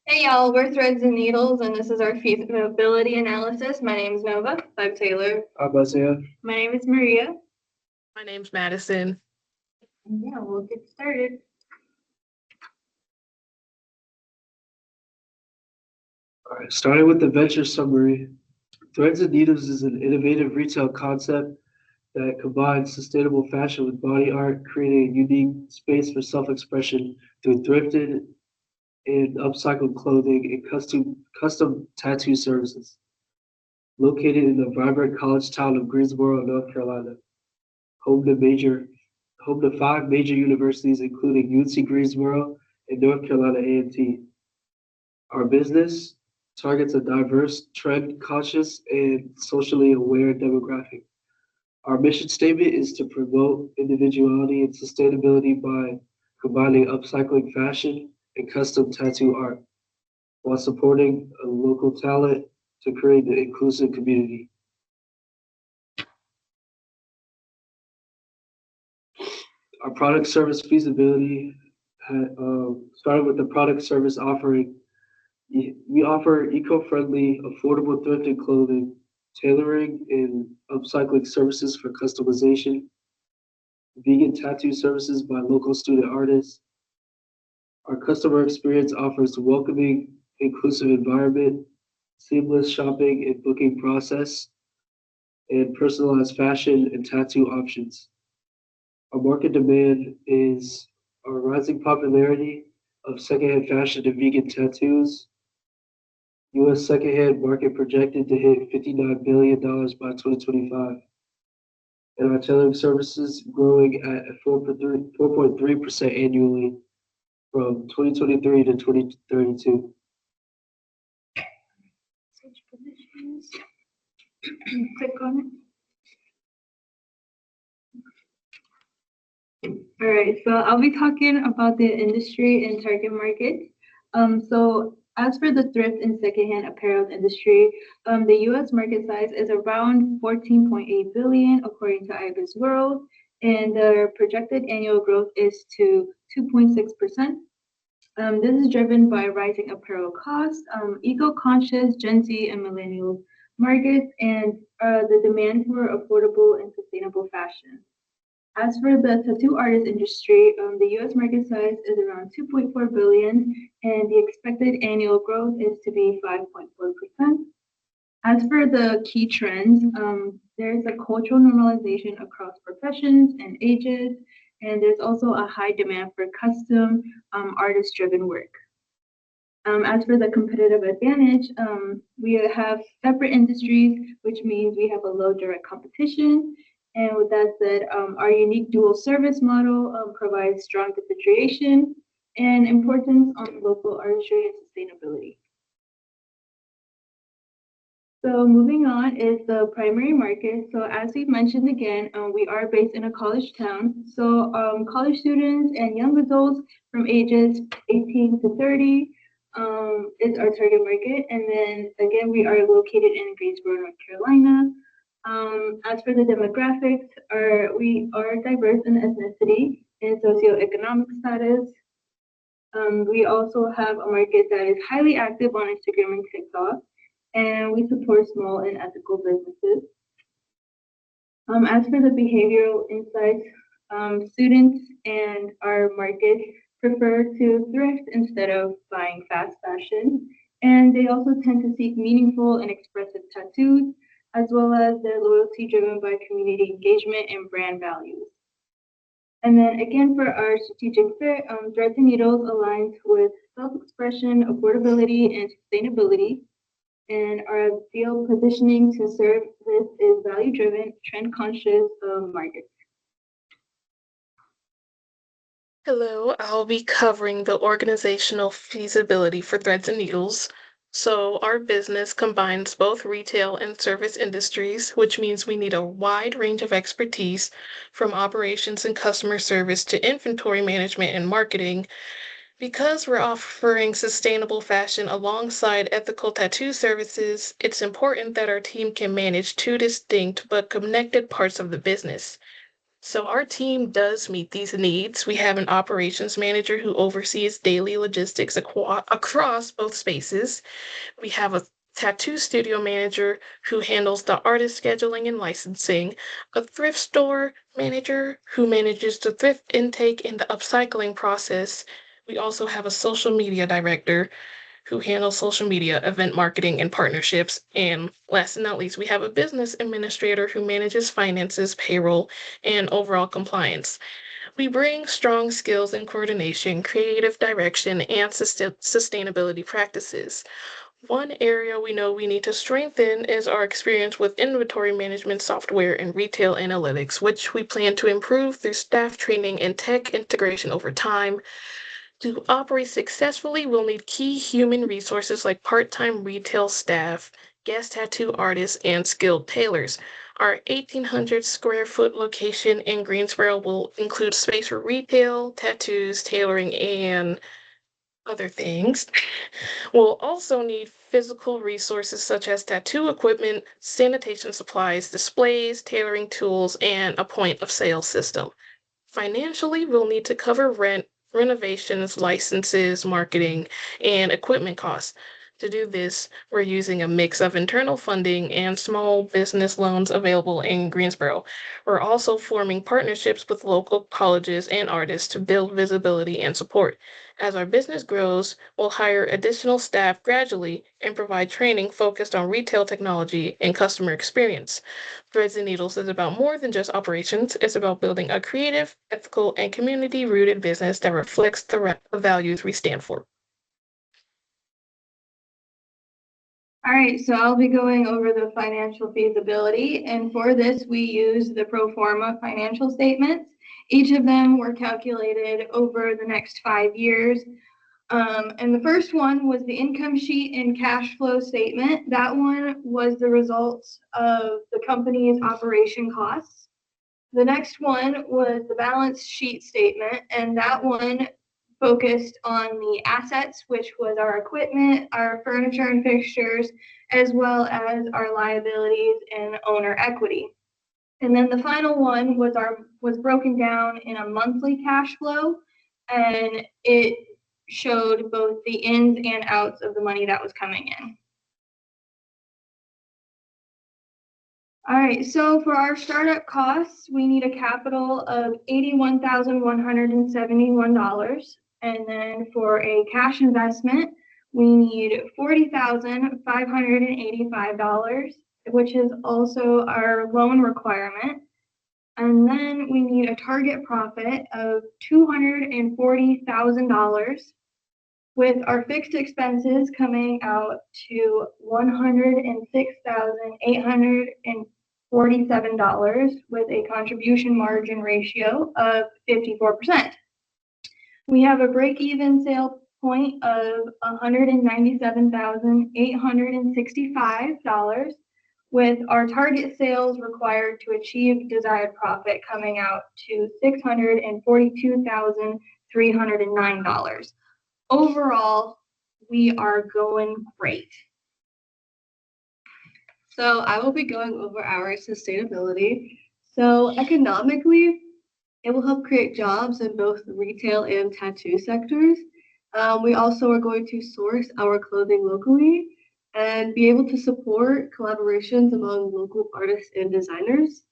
Hey y'all, we're Threads and Needles, and this is our feasibility analysis. My name is Nova. I'm Taylor. I'm Isaiah. My name is Maria. My name's Madison. Yeah, we'll get started. All right, starting with the venture summary. Threads and Needles is an innovative retail concept that combines sustainable fashion with body art, creating a unique space for self-expression through thrifted and upcycled clothing and custom tattoo services. Located in the vibrant college town of Greensboro, North Carolina, home to major home to five major universities, including UNC Greensboro and North Carolina A&T. Our business targets a diverse, trend-conscious, and socially aware demographic. Our mission statement is to promote individuality and sustainability by combining upcycling fashion and custom tattoo art while supporting a local talent to create an inclusive community. Our product service feasibility, starting with the product service offering, we offer eco-friendly, affordable thrifted clothing, tailoring and upcycling services for customization, vegan tattoo services by local student artists. Our customer experience offers welcoming, inclusive environment, seamless shopping and booking process, and personalized fashion and tattoo options. Our market demand is our rising popularity of secondhand fashion and vegan tattoos. U.S. secondhand market projected to hit $59 billion by 2025, and our tailoring services growing at 4.3% annually from 2023 to 2032. Switch positions. Click on it. All right, so I'll be talking about the industry and target market. So as for the thrift and secondhand apparel industry, the U.S. market size is around 14.8 billion according to IBIS World, and their projected annual growth is to 2.6%. This is driven by rising apparel costs, eco-conscious Gen Z and millennial markets, and the demand for affordable and sustainable fashion. As for the tattoo artist industry, the U.S. market size is around 2.4 billion, and the expected annual growth is to be 5.4%. As for the key trends, there's a cultural normalization across professions and ages, and there's also a high demand for custom artist-driven work. As for the competitive advantage, we have separate industries, which means we have a low direct competition. And with that said, our unique dual service model provides strong differentiation and importance on local artistry and sustainability. So moving on is the primary market. So as we've mentioned again, we are based in a college town. So college students and young adults from ages 18 to 30 is our target market. And then again, we are located in Greensboro, North Carolina. As for the demographics, we are diverse in ethnicity and socioeconomic status. We also have a market that is highly active on Instagram and TikTok, and we support small and ethical businesses. As for the behavioral insights, students and our market prefer to thrift instead of buying fast fashion, and they also tend to seek meaningful and expressive tattoos, as well as their loyalty driven by community engagement and brand values. And then again, for our strategic fit, Threads and Needles aligns with self-expression, affordability, and sustainability. And our ideal positioning to serve this is value-driven, trend-conscious market. Hello, I'll be covering the organizational feasibility for Threads and Needles. So, our business combines both retail and service industries, which means we need a wide range of expertise from operations and customer service to inventory management and marketing. Because we're offering sustainable fashion alongside ethical tattoo services, it's important that our team can manage two distinct but connected parts of the business. So our team does meet these needs. We have an operations manager who oversees daily logistics across both spaces. We have a tattoo studio manager who handles the artist scheduling and licensing, a thrift store manager who manages the thrift intake and the upcycling process. We also have a social media director who handles social media, event marketing, and partnerships. And last and not least, we have a business administrator who manages finances, payroll, and overall compliance. We bring strong skills in coordination, creative direction, and sustainability practices. One area we know we need to strengthen is our experience with inventory management software and retail analytics, which we plan to improve through staff training and tech integration over time. To operate successfully, we'll need key human resources like part-time retail staff, guest tattoo artists, and skilled tailors. Our 1,800 square foot location in Greensboro will include space for retail, tattoos, tailoring, and other things. We'll also need physical resources such as tattoo equipment, sanitation supplies, displays, tailoring tools, and a point of sale system. Financially, we'll need to cover rent, renovations, licenses, marketing, and equipment costs. To do this, we're using a mix of internal funding and small business loans available in Greensboro. We're also forming partnerships with local colleges and artists to build visibility and support. As our business grows, we'll hire additional staff gradually and provide training focused on retail technology and customer experience. Threads and Needles is about more than just operations. It's about building a creative, ethical, and community rooted business that reflects the values we stand for. All right, so I'll be going over the financial feasibility, and for this, we use the pro forma financial statements. Each of them were calculated over the next 5 years. And the first one was the income sheet and cash flow statement. That one was the results of the company's operation costs. The next one was the balance sheet statement, and that one focused on the assets, which was our equipment, our furniture and fixtures, as well as our liabilities and owner equity. And then the final one was broken down in a monthly cash flow, and it showed both the ins and outs of the money that was coming in. All right, so for our startup costs, we need a capital of $81,171. And then for a cash investment, we need $40,585, which is also our loan requirement. And then we need a target profit of $240,000, with our fixed expenses coming out to $106,847 with a contribution margin ratio of 54%. We have a break-even sale point of $197,865, with our target sales required to achieve desired profit coming out to $642,309. Overall, we are going great. So I will be going over our sustainability. So economically, it will help create jobs in both the retail and tattoo sectors. We also are going to source our clothing locally and be able to support collaborations among local artists and designers.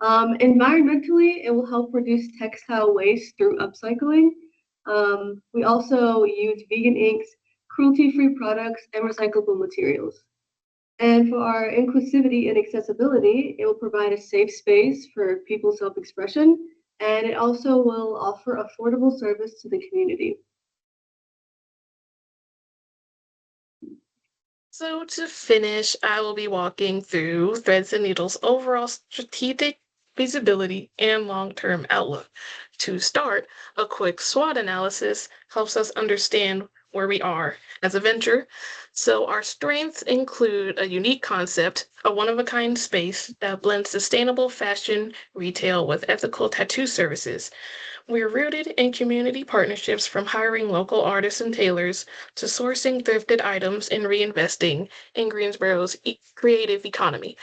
Environmentally, it will help reduce textile waste through upcycling. We also use vegan inks, cruelty-free products, and recyclable materials. And for our inclusivity and accessibility, it will provide a safe space for people's self-expression, and it also will offer affordable service to the community. So to finish, I will be walking through Threads and Needles' overall strategic feasibility and long-term outlook. To start, a quick SWOT analysis helps us understand where we are as a venture. So our strengths include a unique concept, a one-of-a-kind space that blends sustainable fashion retail with ethical tattoo services. We're rooted in community partnerships, from hiring local artists and tailors to sourcing thrifted items and reinvesting in Greensboro's creative economy.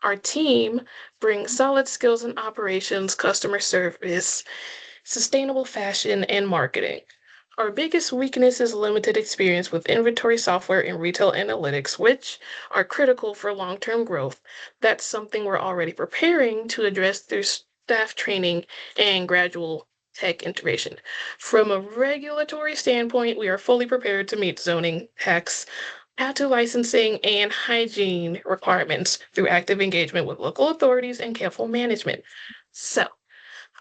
Our team brings solid skills in operations, customer service, sustainable fashion, and marketing. Our biggest weakness is limited experience with inventory software and retail analytics, which are critical for long-term growth. That's something we're already preparing to address through staff training and gradual tech integration. From a regulatory standpoint, we are fully prepared to meet zoning, tax, tattoo licensing, and hygiene requirements through active engagement with local authorities and careful management. So,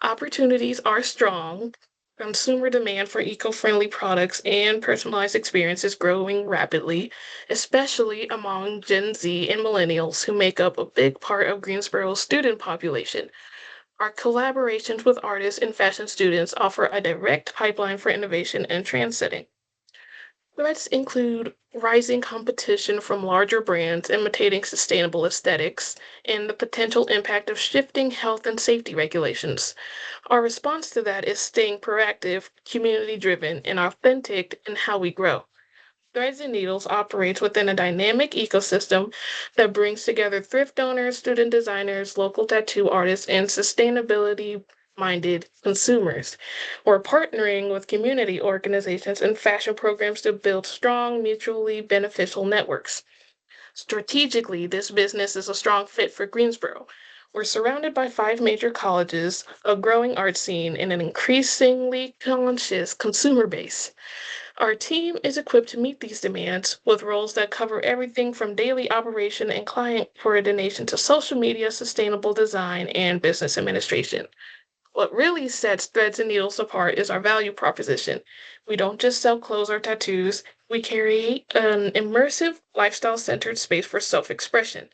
opportunities are strong. Consumer demand for eco-friendly products and personalized experiences growing rapidly, especially among Gen Z and millennials who make up a big part of Greensboro's student population. Our collaborations with artists and fashion students offer a direct pipeline for innovation and trendsetting. Threats include rising competition from larger brands imitating sustainable aesthetics and the potential impact of shifting health and safety regulations. Our response to that is staying proactive, community driven, and authentic in how we grow. Threads and Needles operates within a dynamic ecosystem that brings together thrift owners, student designers, local tattoo artists, and sustainability minded consumers. We're partnering with community organizations and fashion programs to build strong, mutually beneficial networks. Strategically, this business is a strong fit for Greensboro. We're surrounded by five major colleges, a growing art scene, and an increasingly conscious consumer base. Our team is equipped to meet these demands with roles that cover everything from daily operation and client coordination to social media, sustainable design, and business administration. What really sets Threads and Needles apart is our value proposition. We don't just sell clothes or tattoos, we create an immersive, lifestyle centered space for self expression.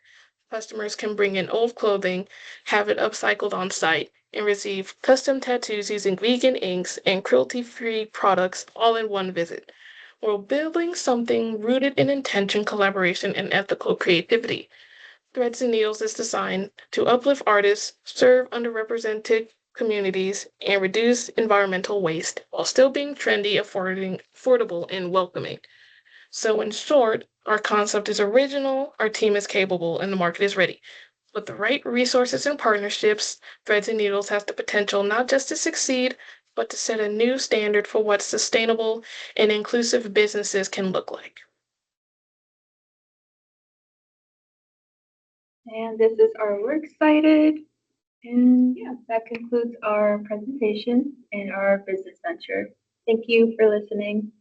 Customers can bring in old clothing, have it upcycled on site, and receive custom tattoos using vegan inks and cruelty free products all in one visit. We're building something rooted in intention, collaboration, and ethical creativity. Threads and Needles is designed to uplift artists, serve underrepresented communities, and reduce environmental waste while still being trendy, affordable, and welcoming. So, in short, our concept is original, our team is capable, and the market is ready. With the right resources and partnerships, Threads and Needles has the potential not just to succeed, but to set a new standard for what sustainable and inclusive businesses can look like. And this is our works cited. And yeah, that concludes our presentation and our business venture. Thank you for listening.